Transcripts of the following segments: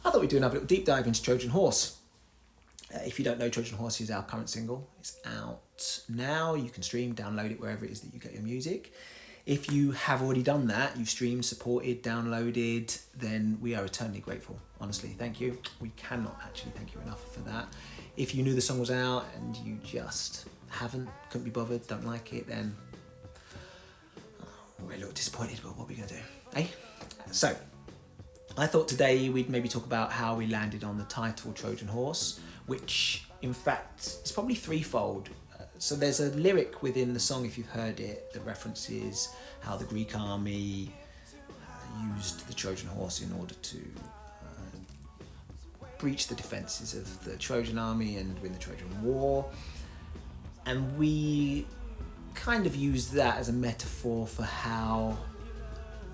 I thought we'd do another little deep dive into Trojan Horse. If you don't know, Trojan Horse is our current single. It's out now. You can stream, download it wherever it is that you get your music. If you have already done that, you've streamed, supported, downloaded, then we are eternally grateful. Honestly, thank you. We cannot actually thank you enough for that. If you knew the song was out and you just couldn't be bothered, don't like it, then we're a little disappointed, but what are we going to do? Eh? So, I thought today we'd maybe talk about how we landed on the title Trojan Horse, which in fact is probably threefold. So there's a lyric within the song, if you've heard it, that references how the Greek army used the Trojan horse in order to breach the defences of the Trojan army and win the Trojan War. And we kind of use that as a metaphor for how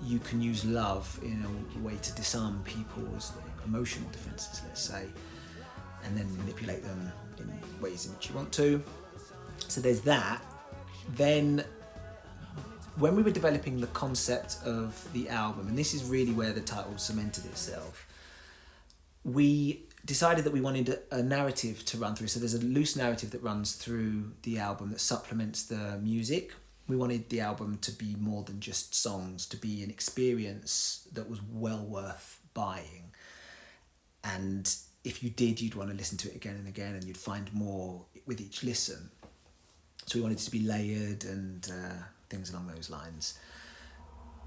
you can use love in a way to disarm people's emotional defences, let's say, and then manipulate them in ways in which you want to. So there's that. Then when we were developing the concept of the album, and this is really where the title cemented itself, we decided that we wanted a narrative to run through. So there's a loose narrative that runs through the album that supplements the music. We wanted the album to be more than just songs, to be an experience that was well worth buying. And if you did, you'd want to listen to it again and again, and you'd find more with each listen. So we wanted it to be layered and things along those lines.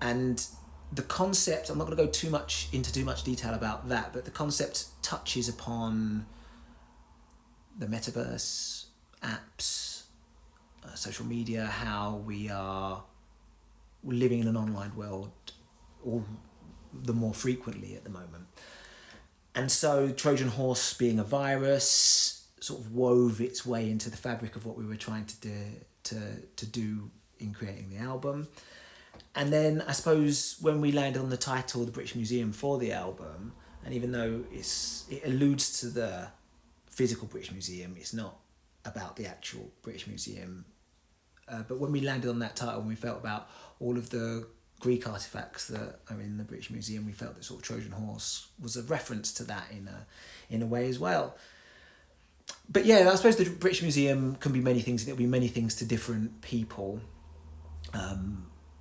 And the concept, I'm not going to go into too much detail about that, but the concept touches upon the metaverse, apps, social media, how we are living in an online world all the more frequently at the moment. And so Trojan Horse being a virus sort of wove its way into the fabric of what we were trying to do in creating the album. And then I suppose when we landed on the title, the British Museum, for the album, and even though it alludes to the physical British Museum, it's not about the actual British Museum. But when we landed on that title and we felt about all of the Greek artifacts that are in the British Museum, we felt that sort of Trojan Horse was a reference to that in a way as well. But yeah, I suppose the British Museum can be many things, and it'll be many things to different people.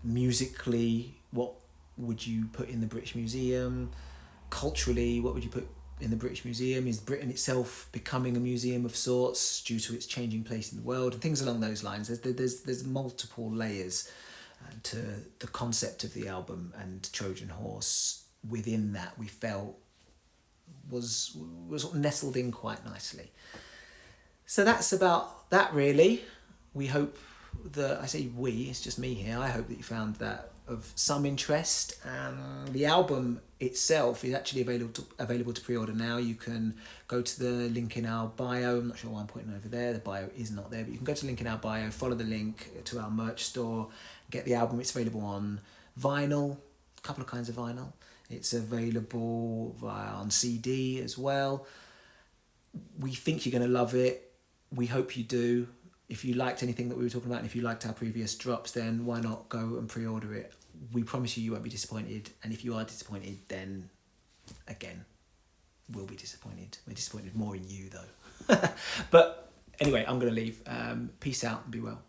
Musically, what would you put in the British Museum? Culturally, what would you put in the British Museum? Is Britain itself becoming a museum of sorts due to its changing place in the world? And things along those lines. There's multiple layers to the concept of the album, and Trojan Horse within that we felt was sort of nestled in quite nicely. So that's about that really. We hope that, I say we, it's just me here, I hope that you found that of some interest. The album itself is actually available to pre-order now. You can go to the link in our bio. I'm not sure why I'm pointing over there. The bio is not there, but you can go to the link in our bio, follow the link to our merch store, get the album. It's available on vinyl, a couple of kinds of vinyl. It's available on CD as well. We think you're going to love it. We hope you do. If you liked anything that we were talking about, and if you liked our previous drops, then why not go and pre-order it? We promise you won't be disappointed. And if you are disappointed, then again, we'll be disappointed. We're disappointed more in you though. But anyway, I'm going to leave. Peace out and be well.